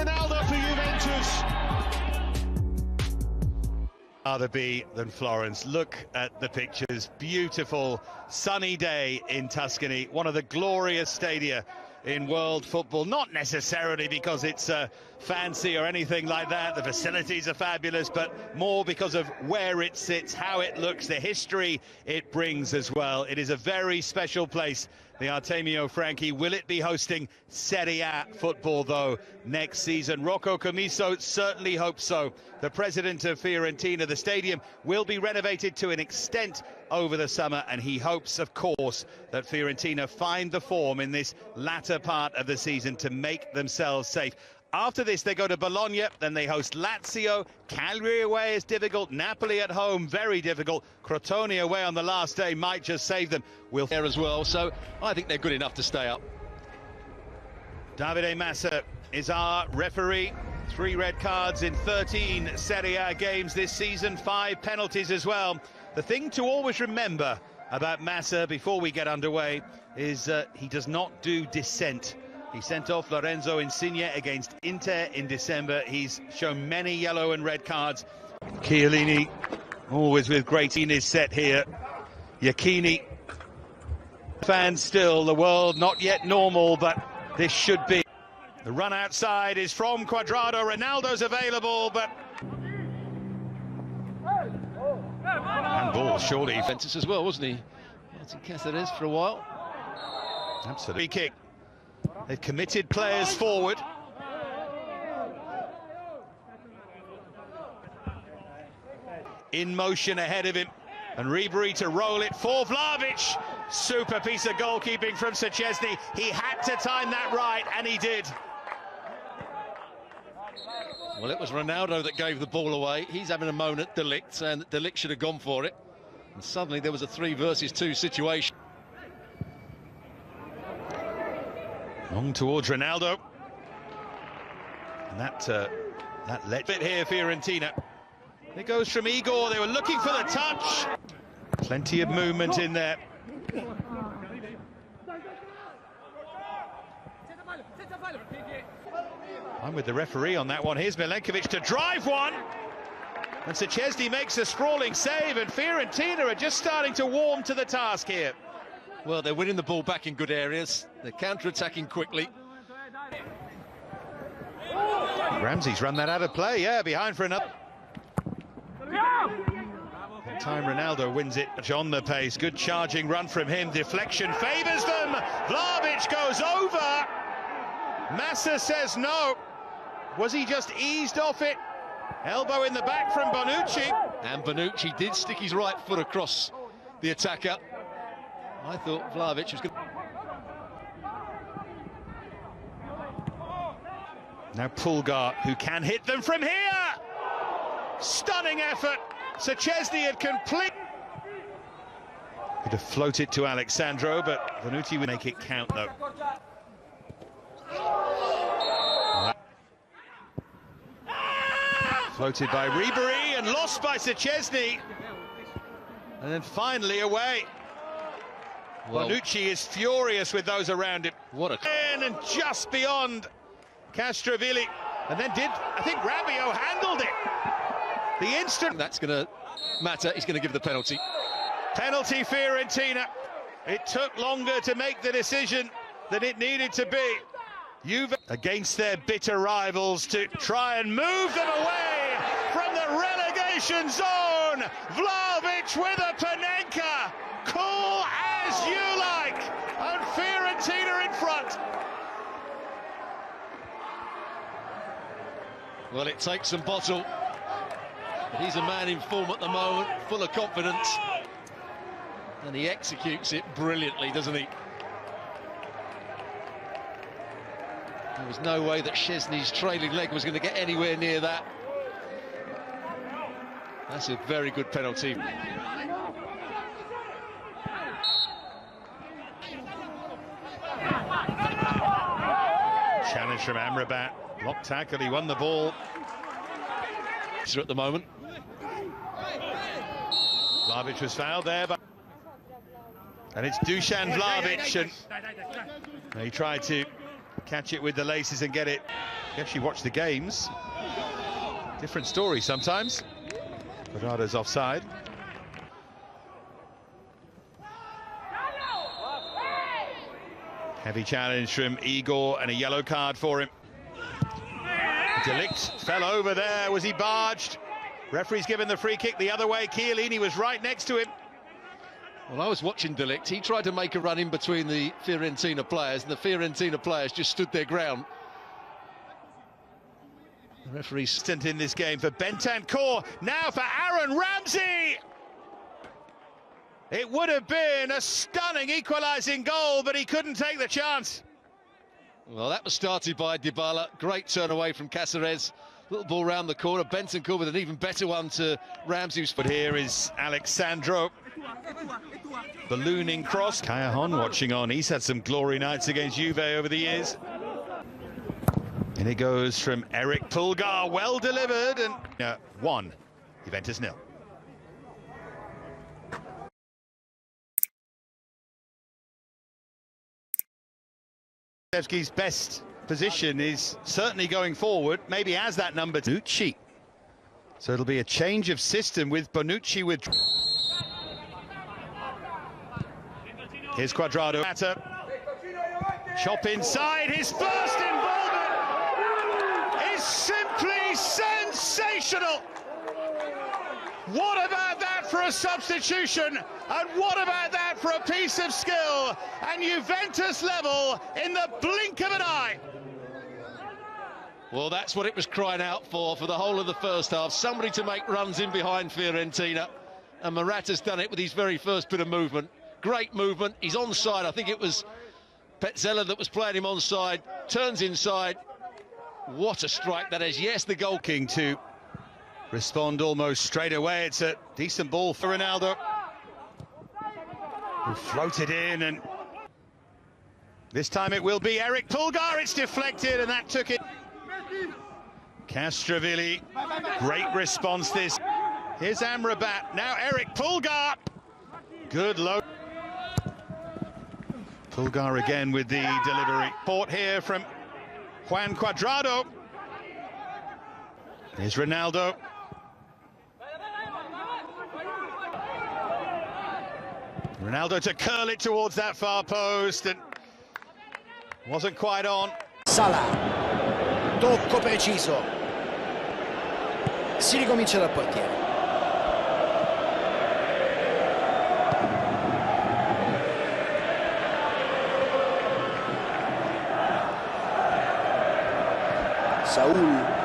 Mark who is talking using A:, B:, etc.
A: Ronaldo for Juventus. Rather be than Florence. Look at the pictures. Beautiful sunny day in Tuscany, one of the glorious stadia in world football, not necessarily because it's fancy or anything like that. The facilities are fabulous, but more because of where it sits, how it looks, the history it brings as well. It is a very special place, the Artemio Franchi. Will it be hosting Serie A football, though, next season? Rocco Commisso certainly hopes so. The president of Fiorentina, the stadium will be renovated to an extent over the summer, and he hopes, of course, that Fiorentina find the form in this latter part of the season to make themselves safe. After this, they go to Bologna, then they host Lazio. Cagliari away is difficult. Napoli at home, very difficult. Crotone away on the last day might just save them. We'll
B: there as well, so I think they're good enough to stay up.
A: Davide Massa is our referee. 3 red cards in 13 Serie A games this season, 5 penalties as well. The thing to always remember about Massa before we get underway is he does not do dissent. He sent off Lorenzo Insigne against Inter in December. He's shown many yellow and red cards. Chiellini, always with great in his set here. Iachini. Fans still, the world not yet normal, but this should be. The run outside is from Cuadrado. Ronaldo's available, but... And ball, surely.
B: Juventus as well, wasn't he? Martin Cáceres for a while.
A: Absolutely. Free kick. They've committed players forward. In motion ahead of him. And Ribery to roll it for Vlahovic. Super piece of goalkeeping from Szczesny. He had to time that right, and he did.
B: Well, it was Ronaldo that gave the ball away. He's having a moan at De Ligt, and De Ligt should have gone for it. And suddenly there was a 3 versus 2 situation.
A: Long towards Ronaldo. And that let bit here, Fiorentina. It goes from Igor. They were looking for the touch. Plenty of movement in there. I'm with the referee on that one. Here's Milenkovic to drive one. And Szczesny makes a sprawling save, and Fiorentina are just starting to warm to the task here.
B: Well, they're winning the ball back in good areas. They're counter-attacking quickly.
A: Ramsey's run that out of play, yeah, behind for another. That time Ronaldo wins it on the pace. Good charging run from him. Deflection favours them. Vlahovic goes over. Massa says no. Was he just eased off it? Elbow in the back from Bonucci.
B: And Bonucci did stick his right foot across the attacker. I thought Vlahovic was good.
A: Now Pulgar, who can hit them from here. Stunning effort. Szczesny had complete. Could have floated to Alexandro, but Bonucci would make it count, though. Floated by Ribery and lost by Szczesny. And then finally away. Well, Bonucci is furious with those around him.
B: What a...
A: And just beyond Castrovilli. And then I think Rabiot handled it. The instant...
B: That's going to matter. He's going to give the penalty.
A: Penalty Fiorentina. It took longer to make the decision than it needed to be. Juve against their bitter rivals to try and move them away from the relegation zone. Vlahovic with a Panenka. Cool as you like. And Fiorentina in front.
B: Well, it takes some bottle. He's a man in form at the moment, full of confidence. And he executes it brilliantly, doesn't he? There was no way that Szczesny's trailing leg was going to get anywhere near that. That's a very good penalty.
A: Challenge from Amrabat. Block tackle, he won the ball.
B: At the moment.
A: Vlahovic was fouled there, but... And it's Dusan Vlahovic, and he tried to catch it with the laces and get it Guess you watch the games. Different story sometimes. Quadrado's offside. Heavy challenge from Igor and a yellow card for him. Delict fell over there. Was he barged? Referee's given the free kick the other way. Chiellini was right next to him.
B: Well, I was watching Delict. He tried to make a run in between the Fiorentina players, and the Fiorentina players just stood their ground. The referee's
A: instant in this game for Bentancur. Now for Aaron Ramsey. It would have been a stunning equalising goal, but he couldn't take the chance.
B: Well, that was started by Dybala. Great turn away from Cáceres. Little ball round the corner. Bentancur with an even better one to Ramsey.
A: But here is Alexandro. Ballooning cross. Callejon watching on. He's had some glory nights against Juve over the years. And it goes from Eric Pulgar. Well delivered. And 1. Juventus 0. Kulusevski's best position is certainly going forward, maybe as that number Bonucci. So it'll be a change of system with Bonucci with... Here's Cuadrado. Chop inside, his first involvement is simply sensational. What about that for a substitution? And what about that for a piece of skill? And Juventus level in the blink of an eye.
B: Well, that's what it was crying out for the whole of the first half. Somebody to make runs in behind Fiorentina. And Morata's done it with his very first bit of movement. Great movement. He's onside. I think it was Petzela that was playing him onside. Turns inside. What a strike that is. Yes, the goal
A: king to respond almost straight away. It's a decent ball for Ronaldo, who floated in, and this time it will be Eric Pulgar. It's deflected, and that took it. Castrovilli, great response this. Here's Amrabat, now Eric Pulgar. Good low. Pulgar again with the delivery. Port here from Juan Cuadrado. Here's Ronaldo. Ronaldo to curl it towards that far post, and wasn't quite on.
C: Salah, tocco preciso. Si ricomincia dal portiere. Saul.